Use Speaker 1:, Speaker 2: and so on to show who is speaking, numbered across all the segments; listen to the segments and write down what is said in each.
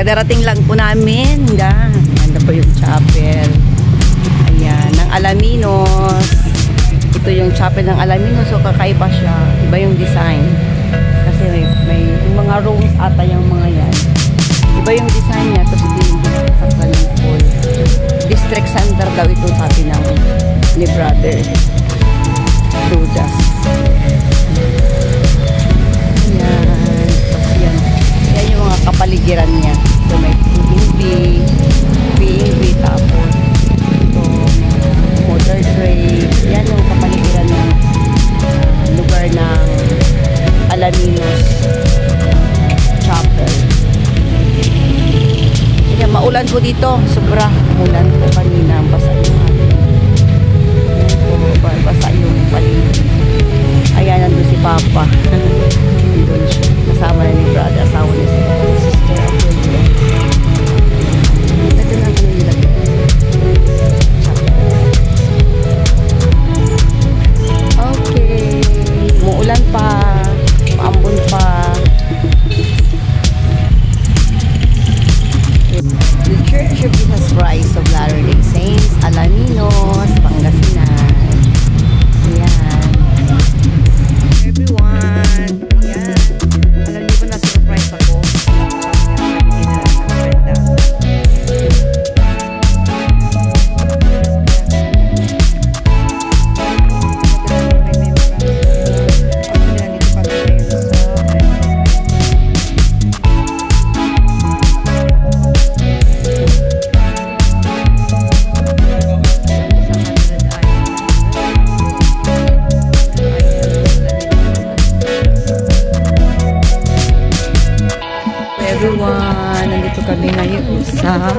Speaker 1: Kadarating lang po namin. Yan. Ganda po yung chapel. Ayan. Ng Alaminos. Ito yung chapel ng Alaminos. So, kakaiba siya. Iba yung design. Kasi may mga rooms ata yung mga yan. Iba yung design niya. Tapos ito yung sa Kanipol. District center daw ito sabi ng ni Brother Judas. Ayan. Tapos yan. Yan yung mga kapaligiran niya. So may PNB, tapos ito motor trade. Yan yung kapaligiran ng lugar ng Alaminos Chapel. Kaya maulan po dito. Sobra. Umulan po kanina. Basa yung basa yung paligid. Ayan, nandun si Papa. Nandun siya. Kasama na ni Brother. Asawa niya si Sister Amelia. Nandun lang kami nila. Okay. Umuulan pa. Maambon pa. The Church of Jesus Christ of Latter-day Saints, Alaminos, Pangasinan. Ayan. Everyone. Ayan. Alam niyo ba na-surprise ako? Everyone, nandito kami ngayon sa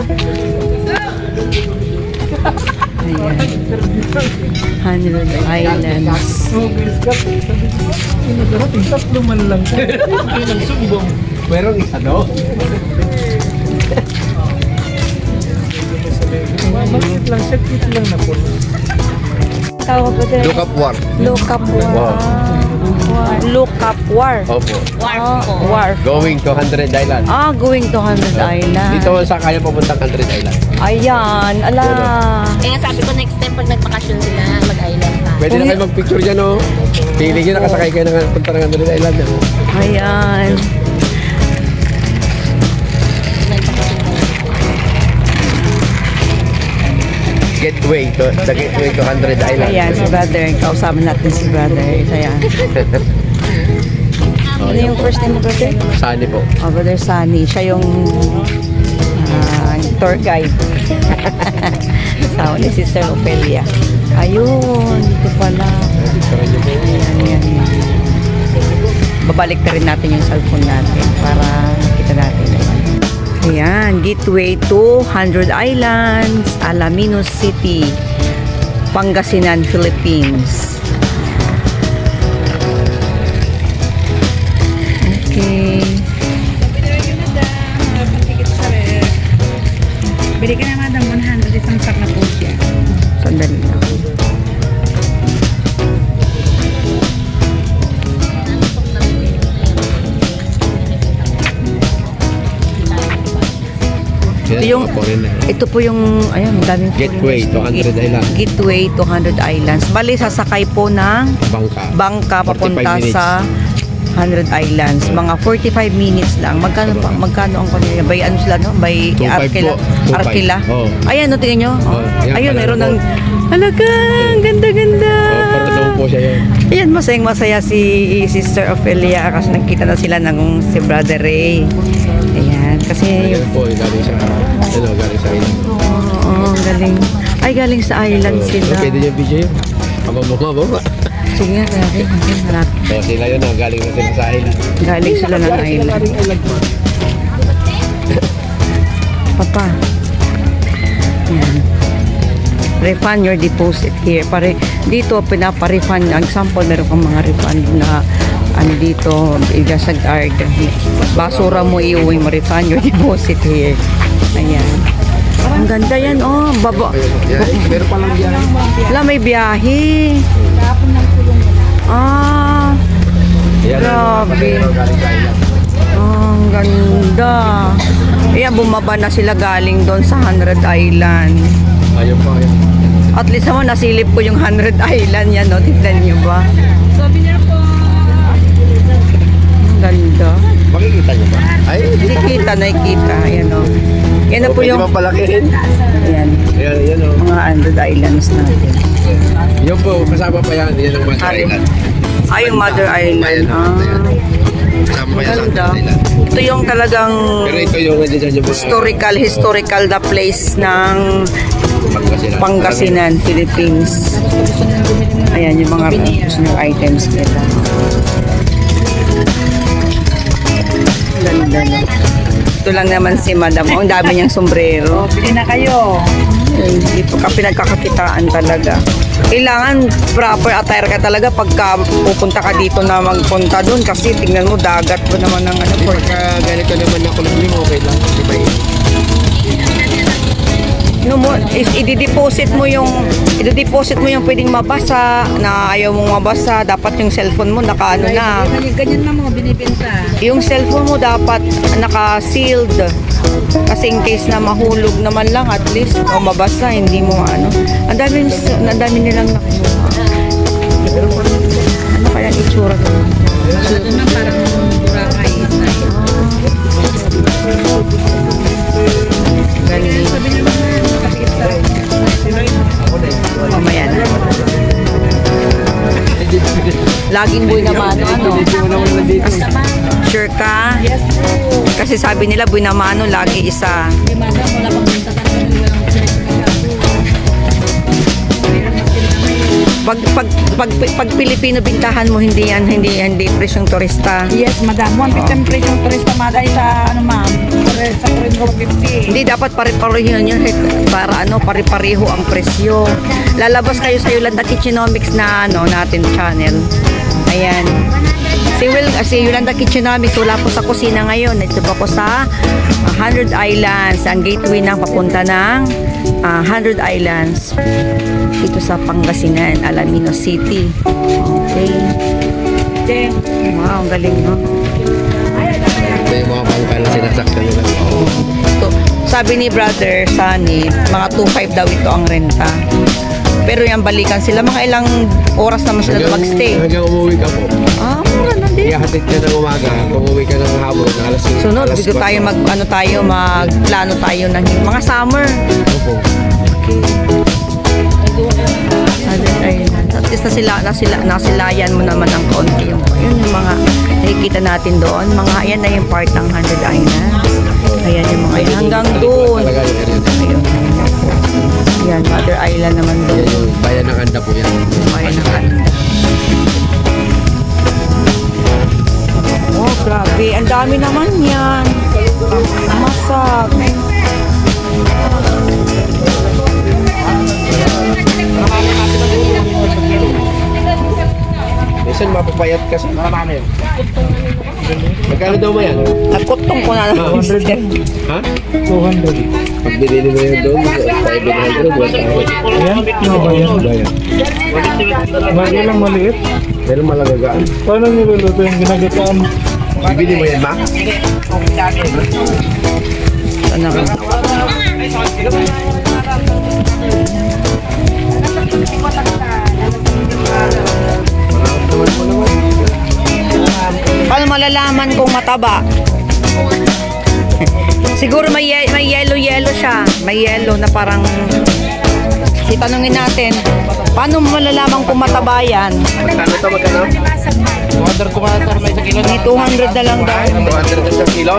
Speaker 1: ayan, 100 Islands.
Speaker 2: Tatlo man lang siya. Sumbong. Merong isa daw. Bakit lang siya? Kito lang na po.
Speaker 3: Look up war.
Speaker 1: Look up war. Look up war.
Speaker 3: Opo.
Speaker 1: War.
Speaker 3: Going to 100 Island.
Speaker 1: Going to 100 Island.
Speaker 3: Dito sa kaya papuntang 100 Island.
Speaker 1: Ayan, ala.
Speaker 4: Kaya sabi ko next time pag nagpakasyon sila, mag-island pa.
Speaker 3: Pwede na kayo mag-picture dyan, oh. Feeling nyo nakasakay kayo ng punta ng 100 Island.
Speaker 1: Ayan.
Speaker 3: Gateway to 100 Island.
Speaker 1: Ayan, si Brother. Kausama natin si Brother. Ayan. Ano yung first name mo, Brother?
Speaker 3: Sunny po.
Speaker 1: Brother Sunny. Siya yung tour guide. Asawa ni Sister Ophelia. Ayun, dito pala. Ayan. Babalik na rin natin yung cellphone natin para makita natin naman. Ayan, gateway to 100 Islands, Alaminos City, Pangasinan, Philippines. Okay.
Speaker 4: Bili ka na madam, 100 isang pack na po siya.
Speaker 1: Sandali lang. Ito po yung ayun, daming
Speaker 3: Gateway to 100 Islands.
Speaker 1: Gateway to 100 Islands. Bali, sasakay po ng bangka papunta sa 100 Islands. Mga 45 minutes lang. Magkano ang kanila? By ano sila, no? By Arkila.
Speaker 3: Oh.
Speaker 1: Ayan, no, tingnan nyo.
Speaker 3: Oh,
Speaker 1: ayun, meron ng halaga, ganda-ganda.
Speaker 3: Para daw po siya yan.
Speaker 1: Ayan, masayang-masaya si Sister Ophelia kasi nakita na sila ng si Brother Ray. Ayan, kasi
Speaker 3: Ayan po, galing sa island.
Speaker 1: Oo, galing. Ay, galing sa island sila.
Speaker 3: Pwede niya video yun. Mababa.
Speaker 1: Sige nga, galing.
Speaker 3: So, sila yun, galing na sila sa island.
Speaker 1: Galing sila ng island. Papa. Ayan. Refund your deposit here. Dito, pinapa-refund. Example, meron kang mga refund na ano dito, sa guard. Basura mo, iuwi mo, refund your deposit here. Ayan. Ang ganda yan, oh.
Speaker 3: Meron palang biyahe.
Speaker 1: Wala, may biyahe. Grabe. Ang ganda. Ayan, bumaba na sila galing doon sa 100 Island.
Speaker 3: Ayun po, ayun.
Speaker 1: At least naman, nasilip ko yung 100 Island yan, no? Tignan nyo ba? Ang ganda.
Speaker 3: Makikita niyo ba? Ay,
Speaker 1: Nakikita, nakikita. Ayan, no? Yan na po
Speaker 3: pwede
Speaker 1: yung...
Speaker 3: ba palakihin?
Speaker 1: Ayan,
Speaker 3: Ayan, yan o.
Speaker 1: mga 100 Islands natin.
Speaker 3: Yun po, kasama pa yan. Yan ang Mother Island.
Speaker 1: Ay, yung Mother Island. Ah,
Speaker 3: Kasama pa yan sa
Speaker 1: ganda.
Speaker 3: Mother Island.
Speaker 1: Ito yung talagang
Speaker 3: Pero ito yung nandiyan yung mga
Speaker 1: historical na place ng
Speaker 3: Pangasinan.
Speaker 1: Pangasinan, Philippines. Ayan yung mga souvenir items nila. Ganda na. Ito lang naman si Madam. Ang dami niyang sombrero.
Speaker 5: Bili na kayo.
Speaker 1: Dito ka pinagkakakitaan talaga. Kailangan proper attire ka talaga pagka pupunta ka dito na magpunta doon kasi tingnan mo dagat mo naman ng ano.
Speaker 3: Pagka ganito naman na kulubling, okay lang. Diba yun?
Speaker 1: No mo, i-deposit mo yung pwedeng mabasa na ayaw mong mabasa. Dapat yung cellphone mo naka-ano na.
Speaker 5: Ganyan na mo, binibenta.
Speaker 1: Yung cellphone mo dapat naka-sealed. Kasi in case na mahulog naman lang at least o mabasa, hindi mo ano. Ang dami nilang nakuha. Ano kaya ang itsura ko?
Speaker 5: Ito na parang Boracay.
Speaker 1: Galing.
Speaker 5: Sabi niyo naman, nakita.
Speaker 1: Mamaya na. Laging buhay naman ano. Sure ka?
Speaker 5: Yes po.
Speaker 1: Kasi sabi nila buhay naman ano, lagi isa.
Speaker 5: Di ba na, wala pang punta ka naman, walang
Speaker 1: Pag Pilipino bintahan mo hindi presyong turista.
Speaker 5: Yes, madam. 150 plate yung turista maday sa ano ma'am. Sa Coringo 150.
Speaker 1: Hindi dapat pare-pareho yun para ano pare-pareho ang presyo. Lalabas kayo sa Yolanda Kitchenomics na ano natin channel. Ayan. Si Yolanda Kitchenomics wala po sa kusina ngayon. Ito po ako sa 100 Islands, ang gateway ng papunta ng 100 Islands. Dito sa Pangasinan, Alaminos City. Okay. Wow, ang galing, no?
Speaker 3: Ito yung mga bangka na sinasaktan nila.
Speaker 1: Ito, sabi ni Brother Sunny, mga 2.5 daw ito ang renta. Pero yung balikan sila, mga ilang oras naman sila magstay.
Speaker 3: Hanggang umuwi ka po.
Speaker 1: Mura na din.
Speaker 3: Ihahatid ka ng umaga. Kung umuwi ka ng hapon, alas 5.
Speaker 1: Sunod, dito tayo magplano tayo ng mga summer.
Speaker 3: Opo.
Speaker 1: At least nasilayan mo naman ng konti yung mga nakikita natin doon. Ayan na yung part ng 100 Islands. Ayan yung mga hanggang doon.
Speaker 3: Talaga yung area na.
Speaker 1: Ayun. Ayan, Mother Island naman
Speaker 3: Yan
Speaker 1: doon.
Speaker 3: yung bayan ng Anda po yan.
Speaker 1: Bayan ng Anda. Oh, grabe. Ang dami naman yan. Masag.
Speaker 3: Minsan mapapayat kasi. Magkano daw mo yan?
Speaker 1: Nagkutong ko na lang.
Speaker 3: Ha? 200. Pag binili mo yan doon, 500, 1,000.
Speaker 2: Yan? Bayan.
Speaker 3: Bayan.
Speaker 2: Bagay lang maliit.
Speaker 3: Pero malagagaan.
Speaker 2: Paano niluluto yung ginagataan?
Speaker 3: Bibili mo yan, ma?
Speaker 1: Ano ka? Paano malalaman kung mataba? Siguro may yellow siya. May yellow na parang itanungin natin. Paano malalaman kung mataba yan?
Speaker 3: Magkano ito, magkano?
Speaker 2: Order ko nga may sa kilo.
Speaker 1: May 200 na lang daw.
Speaker 3: 200 sa kilo?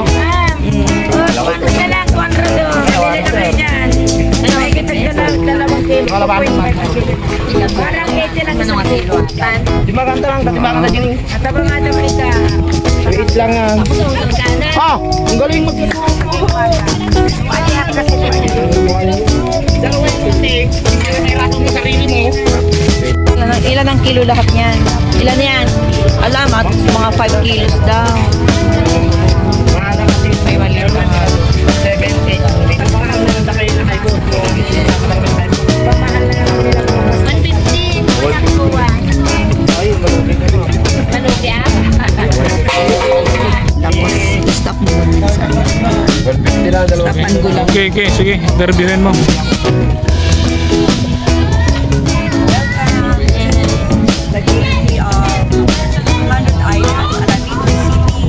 Speaker 2: Di maganda lang, dati baka na din. Wait lang yan. Ah! Ang galing mag...
Speaker 1: Ilan ang kilo lahat niyan? Ilan yan? Alamat, mga 5 kilos daw. May maliit na nga.
Speaker 3: 150 lang
Speaker 6: okay. Sige, interviewin mo.
Speaker 5: The City of 100 Islands, Alamino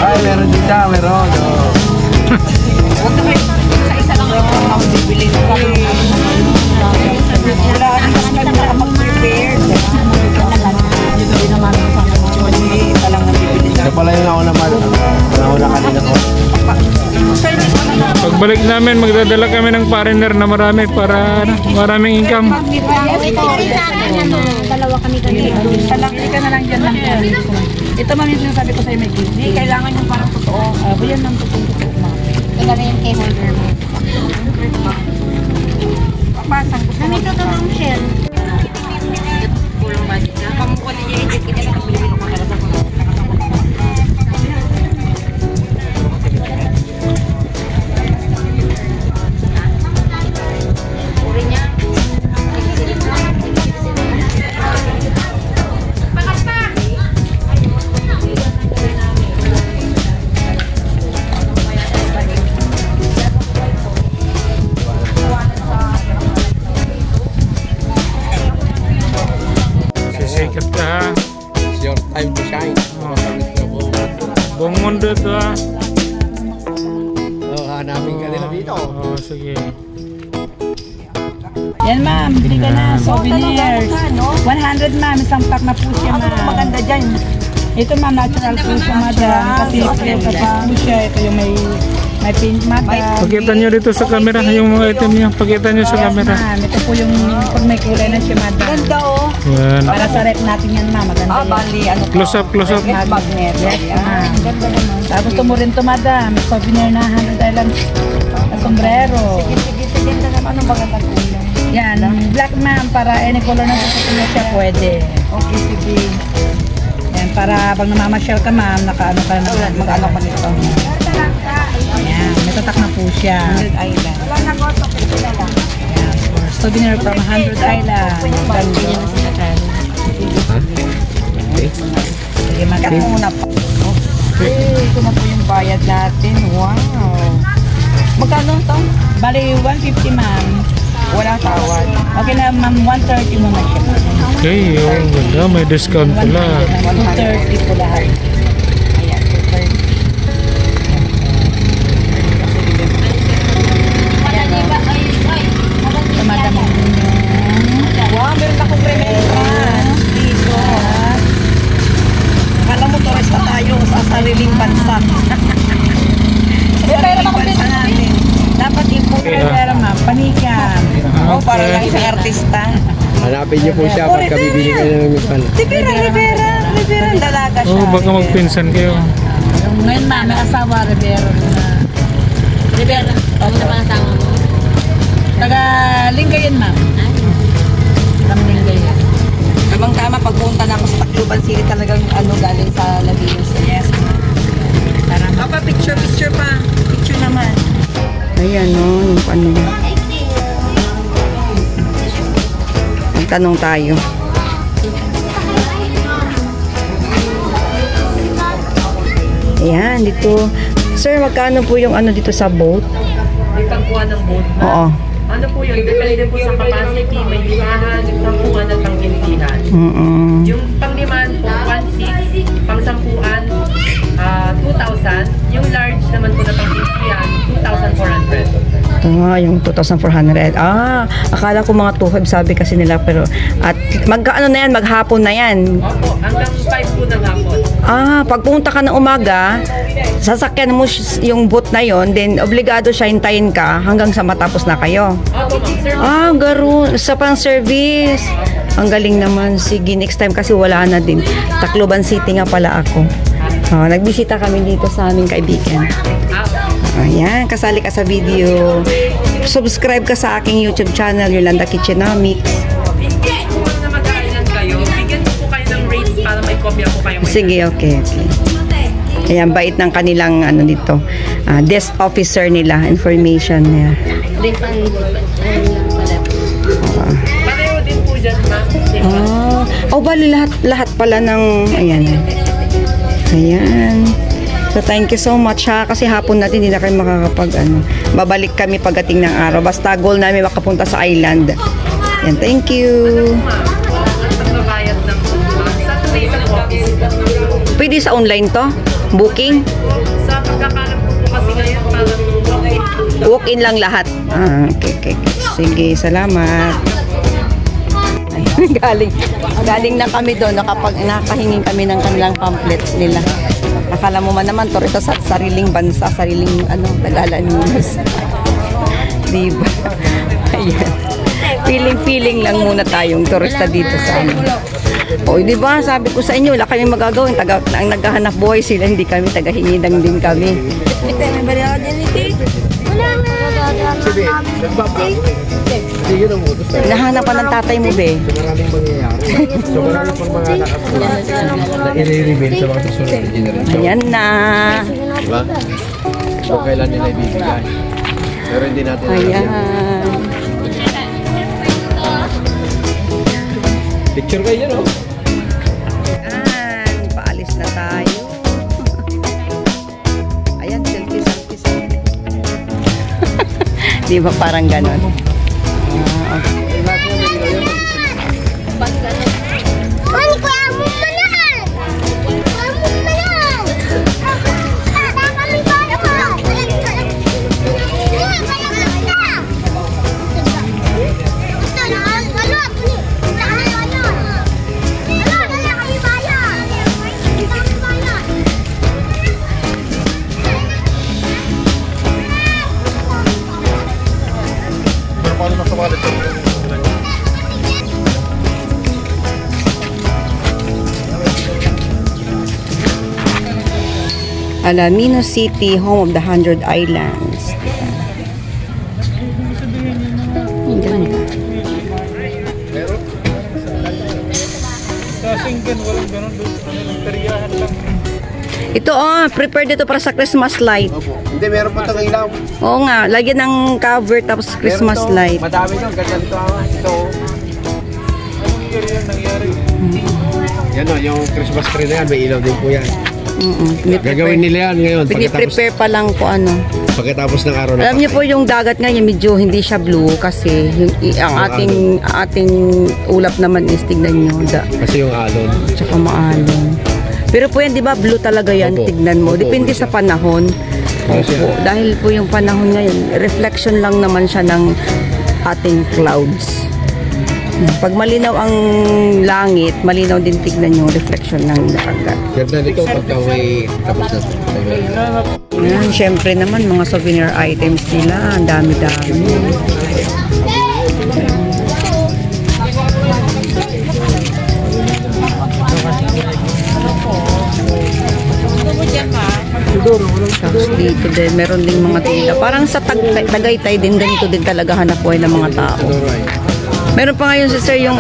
Speaker 3: Ay, meron dito, meron.
Speaker 5: Isa-isa lang ito ang bibilin ko. Wala kasi kami nakapag-prepare. Hindi naman isa lang ang bibilin.
Speaker 3: Ito pala yung nauna kanina ko.
Speaker 6: Pagbalik namin, magdadala kami ng partner na marami para maraming income.
Speaker 4: Dalawa kami kanina.
Speaker 5: Palaki ka na lang dyan lang. Ito ma'am yung sabi ko sa'yo may gift. Hindi, kailangan yung parang totoo. Yan ang totoo ma'am.
Speaker 4: Kailangan yung kay holder mo.
Speaker 5: Papasan ko sa
Speaker 4: Kami totoong shell.
Speaker 5: pulong magic na. Pamukha niya yung gift niya na Pilipino ko talaga.
Speaker 4: Uri niya.
Speaker 6: Sisikat ka ha.
Speaker 3: It's your time to shine.
Speaker 6: Buong mundo ito ha.
Speaker 3: Hanapin ka nila dito.
Speaker 6: Oo, sige.
Speaker 5: Yan ma'am, bili ka na, souvenirs. 100 ma'am, isang pack na po siya ma'am. Ano maganda dyan? Ito ma'am, natural po siya madam. Kasi po siya, ito yung may pink madam.
Speaker 6: Pakita nyo dito sa camera yung mga item nyo. Pakita nyo sa camera.
Speaker 5: Ma'am, ito po yung pag may kulay na siya madam. Ganda oh.
Speaker 6: Yan.
Speaker 5: Para sa rep natin yan ma'am, maganda yan.
Speaker 1: Bali, ano to?
Speaker 6: Close up, close up.
Speaker 5: Magnet. Yes ma'am. Ganda naman. Tapos gusto mo rin to madam, souvenir na 100 Islands na sombrero.
Speaker 1: Sige, na naman. Anong maganda kulay?
Speaker 5: Yan, black ma'am, para any color na gusto mo siya pwede.
Speaker 1: Okay, sige.
Speaker 5: Yan, para pag namamasyal ka ma'am, nakaano ka na.
Speaker 1: Mag-ano pa nito?
Speaker 5: Yan, may tatak na po siya.
Speaker 1: 100 Island.
Speaker 5: Yan, for souvenir from 100 Island.
Speaker 4: Ganyan na sila kan.
Speaker 3: Ha? Okay.
Speaker 5: Sige,
Speaker 1: Cut muna po. Okay, ito na po yung bayad natin. Wow. Magkano ito?
Speaker 5: Bali, 150 ma'am.
Speaker 1: Walang tawad.
Speaker 5: Okay na ma'am, 130 muna siya.
Speaker 6: Okay, yung ganda. May discount pala.
Speaker 5: 130 po lahat.
Speaker 1: Ayan, 230.
Speaker 5: Ito madam yung
Speaker 1: Wow, meron akong remembrance dito. Akala mo turista tayo sa sariling bansa. Sa sariling bansa natin. Dapat
Speaker 5: pero ma'am, panikan.
Speaker 1: Oh, para lang isang artista.
Speaker 3: Hanapin niyo po siya pagka bibili kayo ng pan.
Speaker 1: Rivera. Dalaga siya.
Speaker 6: Oh, baka magpinsan kayo.
Speaker 5: Ngayon ma'am, may asawa, Rivero na.
Speaker 4: Rivera, ano na pang asawa mo?
Speaker 5: Taga Lingayen ma'am. From Lingayen.
Speaker 1: Tamang-tama, pagpunta na ako sa Tacloban City, talagang galing sa Labinos. Yes. Papa, picture pa. Picture naman. Ayan, no, yung ano niya. Magtanong tayo. Ayan, dito. Sir, magkano po yung ano dito sa boat?
Speaker 7: May pagkuha ng boat.
Speaker 1: Oo.
Speaker 7: Ano po yun? Depende po sa capacity. May limahan, sampuan at pangkinsihan.
Speaker 1: Mm-mm.
Speaker 7: Yung panglimahan po, 1.6. Pangsampuan, 2,000. Yung large naman po na pang-kids yan, 2,400.
Speaker 1: Yung 2,400. Akala ko mga 2,500 sabi kasi nila, pero at magkaano na yan, maghapon na yan.
Speaker 7: Opo, hanggang 5 po ng hapon.
Speaker 1: Pagpunta ka ng umaga, sasakyan mo yung boat na yon, then obligado siya, hintayin ka hanggang sa matapos na kayo.
Speaker 7: Opo, ma'am. Sir,
Speaker 1: Garo, sa pang service. Ang galing naman. Sige, next time kasi wala na din. Tacloban City nga pala ako. Nagbisita kami dito sa aming kaibigan. Ayan, kasali ka sa video. Subscribe ka sa aking YouTube channel, Yolanda Kitchenomics.
Speaker 7: in case po na mag-island kayo, bigyan ko po kayo ng rates para may kopya po kayo.
Speaker 1: Sige, okay. Ayan, bait ng kanilang dito. Desk officer nila, information niya.
Speaker 4: Refund.
Speaker 7: Pareho din po dyan, ma'am.
Speaker 1: Bali lahat pala ng, ayan. So, thank you so much ha. Kasi hapon natin hindi na kayo makakapag, babalik kami pagdating ng araw. Basta goal namin makapunta sa island. Ayan, thank you.
Speaker 7: Magbabayad ng sa tourism office.
Speaker 1: Pwede sa online to? Booking?
Speaker 7: Sa pagkakalam ko po kasi ngayon, parang
Speaker 1: Walk-in lang lahat. Okay. Sige, salamat. Galing na kami doon. Nakahingin kami ng kanilang pamphlets nila. Akala mo man naman, ito sa sariling bansa, sariling Tagalanos. Diba? Ayan. Feeling lang muna tayong turista dito sa amin. Diba? Sabi ko sa inyo, wala kami magagawin. Ang naghahanap buhay sila, hindi kami, tagahingi lang din kami. Nahanapan ng tatay mo, be?
Speaker 3: Maraming mangyayari. So maraming pang mga na i-reveal sa mga susunod na generation.
Speaker 1: Ayan na.
Speaker 3: Diba? So kailan nila ibibigay. Pero hindi natin
Speaker 1: Ayan.
Speaker 3: Picture kayo, no?
Speaker 1: Ayan. Paalis na tayo. Ayan, selfie. Di ba parang ganon? Alamino City, home of the 100 Islands. Ang ganda. Ito prepared ito para sa Christmas light.
Speaker 3: Hindi, meron pa itong ilaw.
Speaker 1: Oo nga, lagyan ng cover tapos Christmas light.
Speaker 3: Madami doon, ganito. Yan o, yung Christmas tree na yan, may ilaw din po yan. Gagawin nila yan ngayon.
Speaker 1: Pini-prepare pa lang po
Speaker 3: Pagkatapos ng araw na
Speaker 1: Alam niyo po yung dagat nga niya medyo hindi siya blue kasi ang ating ulap naman is tignan niyo.
Speaker 3: Kasi yung alon.
Speaker 1: Tsaka maalon. Pero po yan, di ba, blue talaga yan,
Speaker 3: Opo.
Speaker 1: tignan mo.
Speaker 3: Opo,
Speaker 1: Depende sa panahon. Opo. Dahil po yung panahon ngayon, reflection lang naman siya ng ating clouds. Pag malinaw ang langit, malinaw din tignan yung reflection ng dagat.
Speaker 3: Ganda nito pagka may tapos na.
Speaker 1: Yan, syempre naman, mga souvenir items nila, ang dami-dami. Tapos dito din, meron ding mga tinda. Parang sa Tagaytay din, ganito din talaga hanap buhay ng mga tao. Meron pa ngayon si sir yung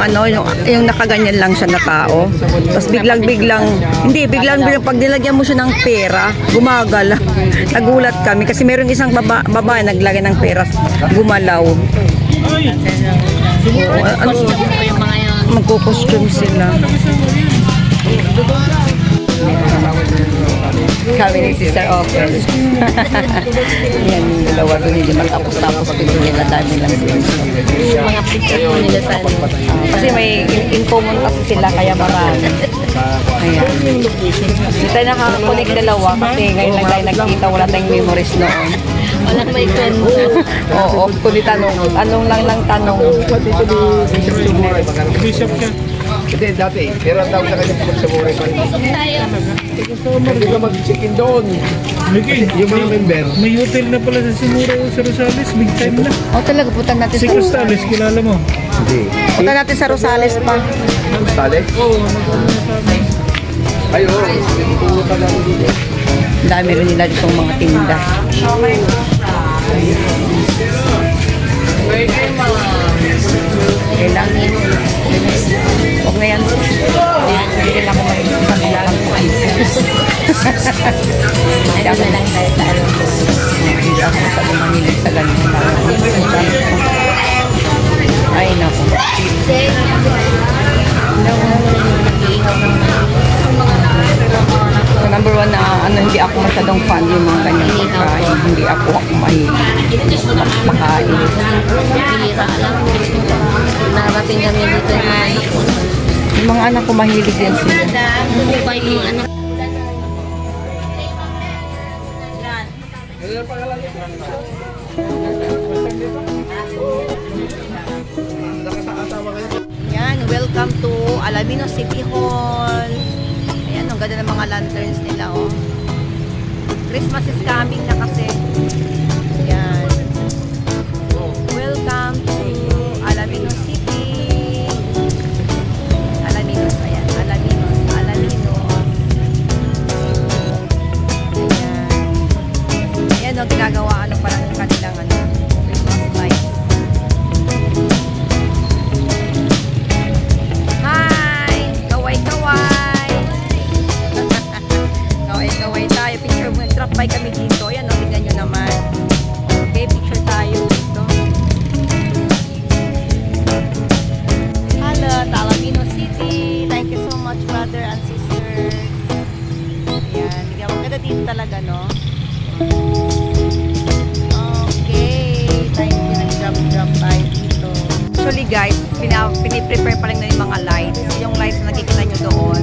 Speaker 1: yung nakaganyan lang siya na tao. Tapos biglang pag nilagyan mo siya ng pera, gumagala. Nagulat kami kasi meron isang babae naglagay ng pera, gumalaw. Magko-costume sila. Kami ni Sister Offer. Yan yung dalawa doon, hindi matapos-tapos doon nila, dami lang doon.
Speaker 4: Mga picture po nila sa
Speaker 1: Kasi may in common kasi sila, kaya marami. Ayan. Hindi tayo nakakunik dalawa kasi ngayon lang tayo nagkita, wala tayong memories noon.
Speaker 4: Walang may kwento.
Speaker 1: Oo, kundi tanong. Anong lang tanong.
Speaker 6: Bishop siya.
Speaker 3: Hindi, dati. Pero ang tawag sa kanya pag sa buhay pa rin.
Speaker 4: Tayo.
Speaker 3: Hindi ka mag-check-in doon.
Speaker 6: Lagi.
Speaker 3: Yung mga member.
Speaker 6: May hotel na pala sa Simura o sa Rosales. Big time na.
Speaker 1: O talaga, punta natin
Speaker 6: Si
Speaker 1: sa
Speaker 6: Costales, kilala mo?
Speaker 3: Hindi.
Speaker 1: Punta natin sa Rosales pa.
Speaker 3: Tales? Oo. Ay, oo. Tutulog ka lang dito.
Speaker 1: Ang dami rin nila ditong mga tinda. Okay lang. Huwag na yan. Hindi rin ako mag-paglalang po.
Speaker 4: Ano na lang tayo sa alam ko.
Speaker 1: Hindi ako sa bumangilig sa ganun. Ay, naku. So, number one na hindi ako masyadong fan yung mga kanyang pagkain. Hindi ako mahilig makain.
Speaker 4: Bihira lang. Narating kami dito yung mga anak ko.
Speaker 1: Yung mga anak ko mahilig din sila.
Speaker 4: Bumukay yung mga anak.
Speaker 1: Yan, welcome to Alaminos City Hall. Ayan, ang ganda ng mga lanterns nila, oh. Christmas is coming na kasi. Yan. Welcome to Alaminos City. Alaminos, ayan. Alaminos. Ayan. Ayan, oh, ginagawa, ano, parang yung kanilang, ano, Christmas lights. Hi! Kaway-kaway! Kaway-kaway tayo. Picture mo. Drop by kami dito. Ayan, o. Tignan nyo naman. Okay, picture tayo dito. Hello, Alaminos City. Thank you so much, brother and sister. Ayan. Tignan mo. Ganda dito talaga, no? Okay. Thank you. Nag-drop tayo dito. Actually guys, piniprepare pa lang na yung mga lights. Yung lights na nakikita nyo doon.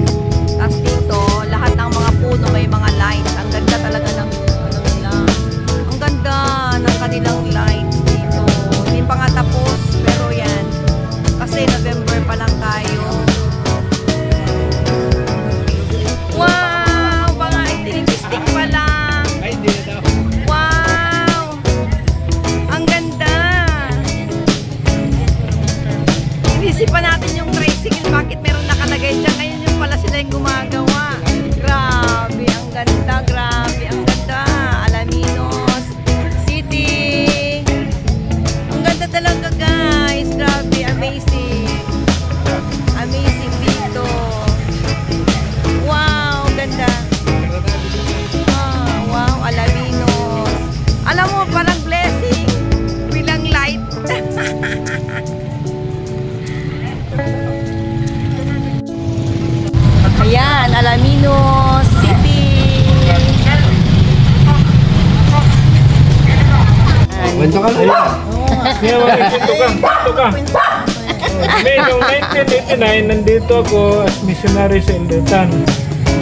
Speaker 1: Tapos dito, lahat ng mga puno may mga lights. Ang ganda talaga ng ano nila. Ang ganda ng kanilang lights dito. Hindi pa nga tapos, pero yan. Kasi November pa lang tayo. Wow! Mga itinistik pa lang. Wow! Ang ganda! Inisipan natin yung tricycle, bakit meron nakalagay dyan. Ngayon yung pala sila yung gumagawa. Grabe, ang ganda, grabe, ang ganda. Alaminos City. Ang ganda talaga guys. Grabe, amazing. Amazing dito. Wow, ganda. Ah, wow, Alaminos. Alam mo, parang blessing. Bilang light. Ayan, Alaminos City.
Speaker 3: Kwento ka na.
Speaker 6: Kaya wala dito ka. May noong 1989, nandito ako as missionary sa Ildetan.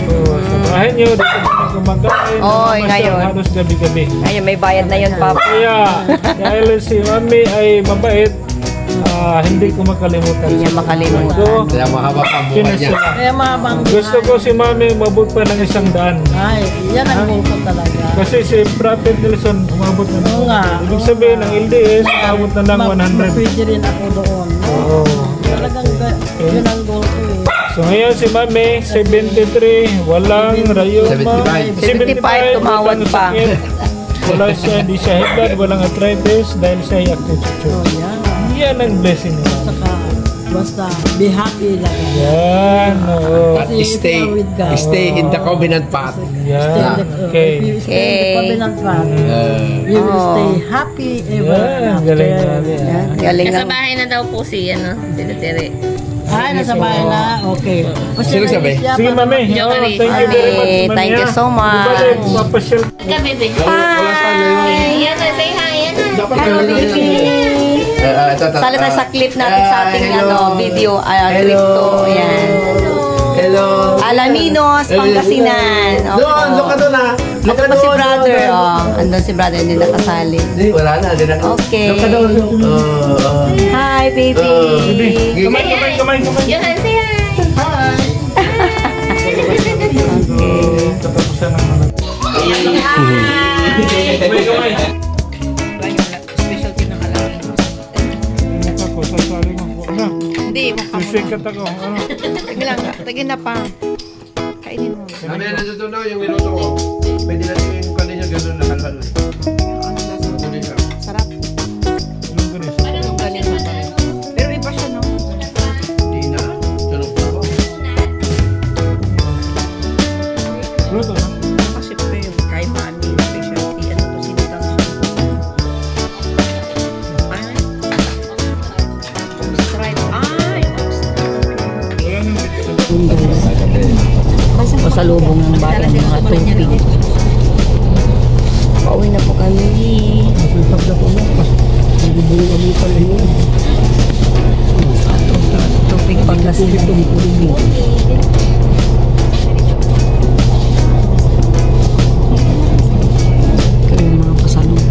Speaker 6: So, sa bahay niyo, dito kami kumakain.
Speaker 1: Oy, ngayon.
Speaker 6: Halos gabi-gabi.
Speaker 1: Ayun, may bayad na yun, Papa.
Speaker 6: Kaya, dahil si Mami ay mabait, hindi ko makalimutan.
Speaker 1: Hindi niya makalimutan.
Speaker 6: So,
Speaker 3: Kaya mahaba pa ang buhay niya.
Speaker 5: Kaya mahabang
Speaker 6: gusto ko si Mami umabot pa ng 100.
Speaker 5: ay, yan ang goal ko talaga.
Speaker 6: Kasi si Prophet Nelson umabot na
Speaker 5: Oo nga.
Speaker 6: Ibig sabihin, ang LDS umabot na ng 100.
Speaker 5: Mapwede rin ako doon.
Speaker 6: Oo.
Speaker 5: Talagang yun ang goal ko eh.
Speaker 6: So ngayon si Mami, 73, walang rayuma.
Speaker 3: 75.
Speaker 1: 75, tumawad
Speaker 6: walang
Speaker 1: pa.
Speaker 6: sakit. Wala siya, hindi siya higad, walang arthritis dahil siya ay active sa
Speaker 5: So
Speaker 6: church.
Speaker 5: yan.
Speaker 6: Yan ang blessing nila.
Speaker 5: Saka, basta, be happy lang.
Speaker 6: Yan, oo.
Speaker 3: At stay in the covenant path.
Speaker 6: Yan, okay.
Speaker 5: If you stay in the covenant path, you will stay happy ever
Speaker 6: Yan, galing namin.
Speaker 1: Yan, galing
Speaker 4: Nasa
Speaker 1: ng...
Speaker 4: bahay na daw po si, sila Tere.
Speaker 5: Ay, nasa bahay na. Okay.
Speaker 3: Sino sabi?
Speaker 6: Sige, Mami.
Speaker 4: Joke
Speaker 6: Oh,
Speaker 4: ulit.
Speaker 6: thank you very much,
Speaker 1: Mami,
Speaker 6: Mami.
Speaker 1: thank you so much.
Speaker 6: Balik, papasyal.
Speaker 4: Ka, bebe.
Speaker 3: Wala sa ngayon.
Speaker 4: Yan na, say hi. Yan na.
Speaker 3: Dapat
Speaker 1: Hello, baby. Sala na sa clip natin sa ating video, crypto. Ayan.
Speaker 3: Hello.
Speaker 1: Alaminos, Pangasinan.
Speaker 3: Doon, look ka doon ah. Look ka
Speaker 1: Ito pa si
Speaker 3: doon,
Speaker 1: brother.
Speaker 3: doon.
Speaker 1: Oh, andun si brother, hindi nakasali.
Speaker 3: Hindi, wala na.
Speaker 1: Okay.
Speaker 3: Look ka doon.
Speaker 1: Hi, baby.
Speaker 6: Kamay.
Speaker 4: Johan, say hi!
Speaker 1: Okay.
Speaker 6: Katapusan ng mga. Kamay.
Speaker 1: Specialty ng Alaminos.
Speaker 6: Ako, sasali mo. Ano?
Speaker 1: Hindi, mukha mo.
Speaker 6: Sikat ako. Ano?
Speaker 1: Tigil na pa. Kainin mo.
Speaker 3: Sabi na natutunaw yung minuto ko. Pwede natin yung kanina gano'n na halhalo.
Speaker 1: Sarap.
Speaker 6: Anong ganis?
Speaker 1: Yung galing mo pa rin. Pero iba siya, no?
Speaker 3: Hindi na. Tulog na ako.
Speaker 6: Fruto, no?
Speaker 1: Kasi pa yung kay mami, specialty. Ano to, sinigang siya. Ay. Stripe. Ay,
Speaker 6: Wala nang bitsa.
Speaker 1: pasalubong ng bata ng mga tubig. Pauwi na po kami. Tubig Pangasinan. Kaya mga pasalubong.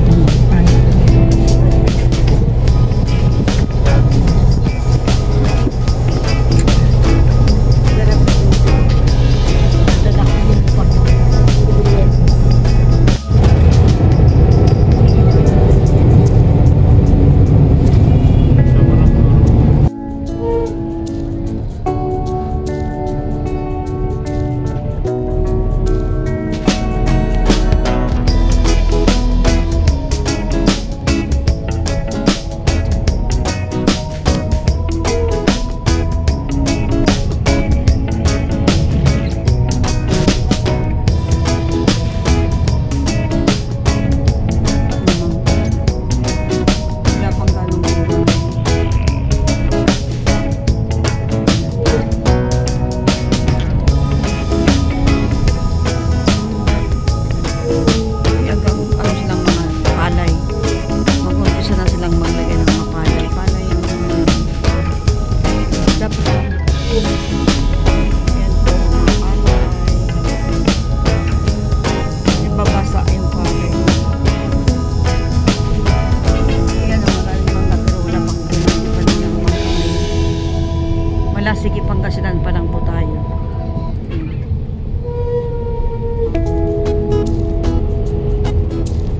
Speaker 1: Sige, Pangasinan pa lang po tayo.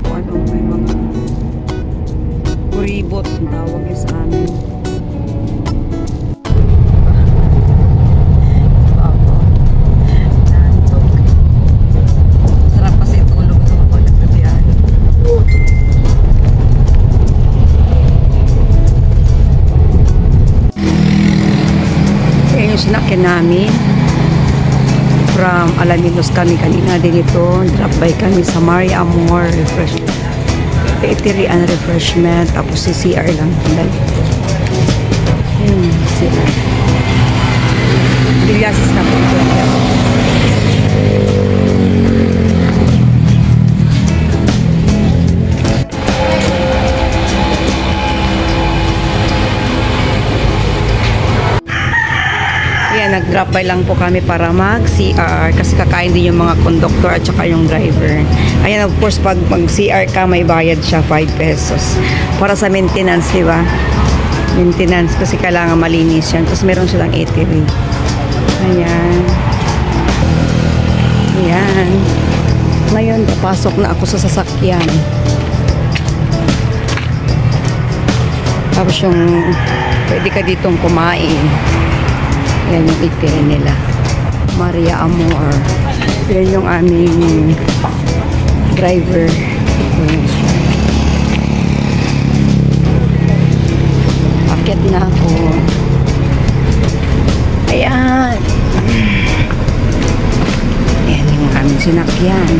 Speaker 1: Ano, may mga kuribot ang tawag yun sa amin. Sarap kasi tulog ito kapag nagbibiyahe. Sinakyan namin from Alaminos kami kanina din ito. Drop by kami sa Maria Amor Refreshment, Eatery and Refreshment, tapos si CR lang sila Vilyasis na po ito. Nag-drop by lang po kami para mag-CR kasi kakain din yung mga conductor at saka yung driver. Ayan, of course, pag mag-CR ka, may bayad siya 5 pesos. Para sa maintenance, di ba? Maintenance kasi kailangan malinis yan. Tapos meron silang eatery. Ayan. Ayan. Ngayon, papasok na ako sa sasakyan. Tapos yung pwede ka ditong kumain. Yan yung eatery nila. Maria Amor. Yan yung aming driver. Akyat na ako. Ayan. Yan yung aming sinakyan.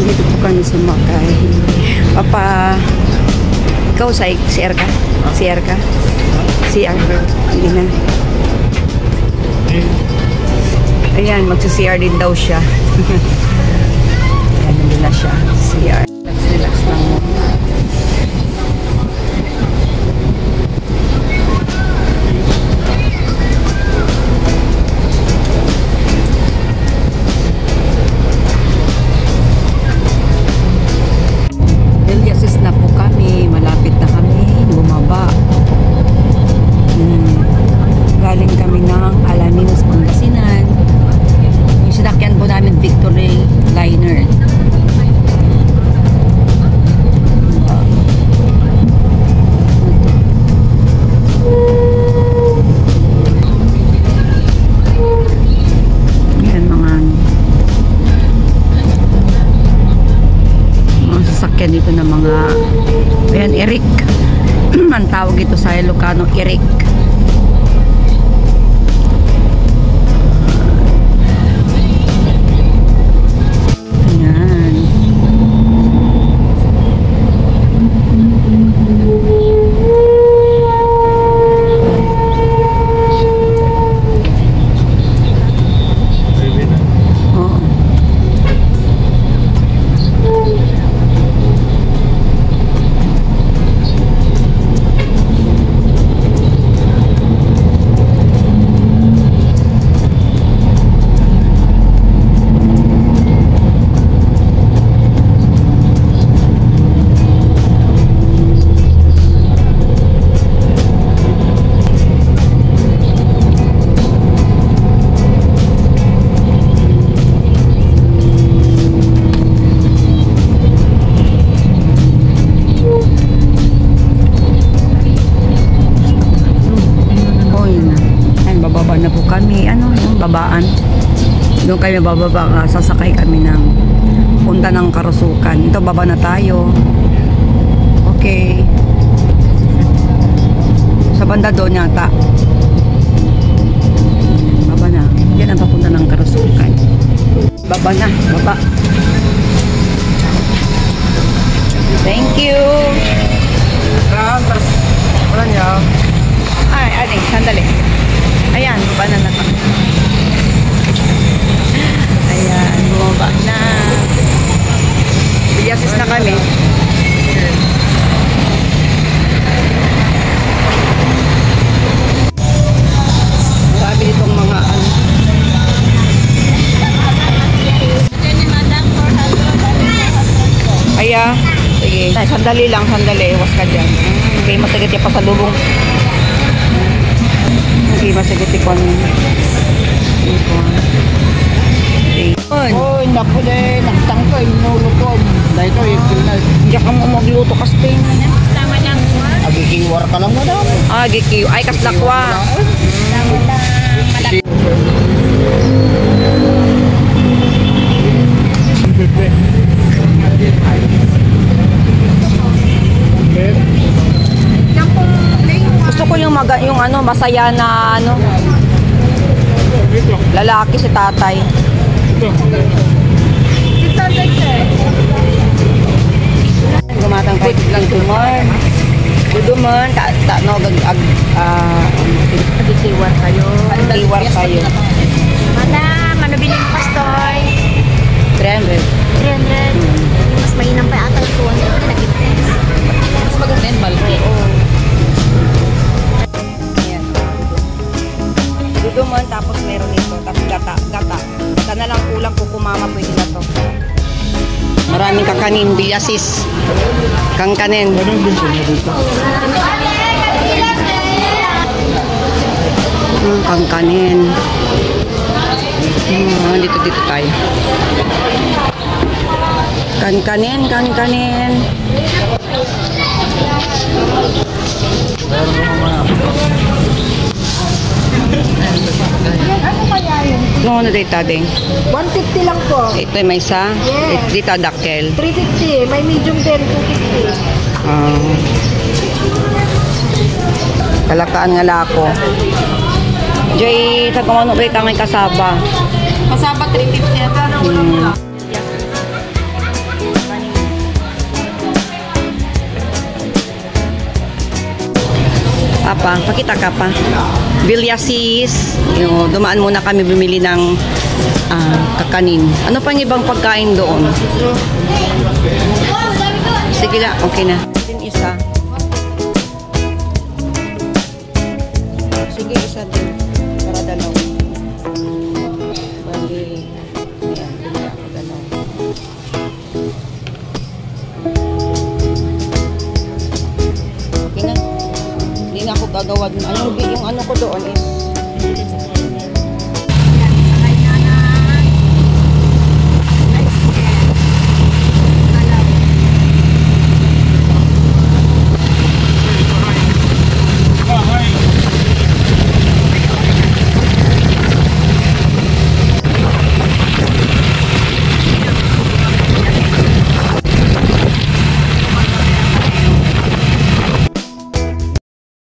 Speaker 1: Dito po kami sumakay. Papa, ikaw sa CR ka? CR ka? CR. Hindi na. Ayan, magsa-CR din daw siya. Ayan, hindi na siya. CR. Relax lang mo. ng mga, ayan, Eric. Ang tawag ito sa Ilocano, Eric. Ayan. Oo. Bababa na po kami. Ano yung babaan? Doon kami bababa. Sasakay kami ng punta ng Karusukan. Ito, baba na tayo. Okay. Sa banda doon yata. Baba na. Yan ang papunta ng Karusukan. Baba na. Baba. Thank you.
Speaker 2: Wala niya.
Speaker 1: Ay, aling, sandali. Ayan, baba na na kami. Ayan, bumaba na. Biyasis na kami. Sabi itong mga ano. Aya, sige. Sandali lang, sandali. Iwas ka dyan. Okay, masagot yung pasalubong. Okay, masagot ikon.
Speaker 2: Oy, naku din. Nagtangkay. Nulukod. Dahil ito,
Speaker 1: Diyan ka mo magluto kastin.
Speaker 2: agikiwar ka lang mo daw.
Speaker 1: Ah, gikiw. Ay, kaslakwa. Gusto ko yung yung ano, masaya na ano. Lalaki si tatay. Gumatang kahit lang dumon. Duduman, no,
Speaker 4: Nagtitiwar kayo.
Speaker 1: tiwar kayo.
Speaker 4: Madam, ano bilhin mo pastoy?
Speaker 1: 300.
Speaker 4: 300. Mas mainam pa ata yung 200 na nag-test. Mas maganda yung bulky.
Speaker 1: Ayan. Duduman, tapos meron ito. Tapos gata. Gata na lang kulang po kumama, pwede na to. Maraming kakanin, biyasis. Kangkanin. Kangkanin. Dito tayo. Kangkanin. Ano dito ding?
Speaker 5: 150 lang po.
Speaker 1: Ito may isa?
Speaker 5: Yes.
Speaker 1: Dito dakkel.
Speaker 5: 350. May medium din, 250.
Speaker 1: Kalakaan nga lako. Jay, sa kumano ba itang kasaba?
Speaker 5: Kasama 350 yata na ulang lang.
Speaker 1: Papa, pakita ka pa. Bilyasis. Yung, dumaan muna kami bumili ng kakanin. Ano pang ibang pagkain doon? Sige lang, okay na. Din isa. Sige, isa din. Para dalaw. Bali. Ayan, bili ako dalaw. Okay na. Hindi na ako gagawa. Yung ano ko doon is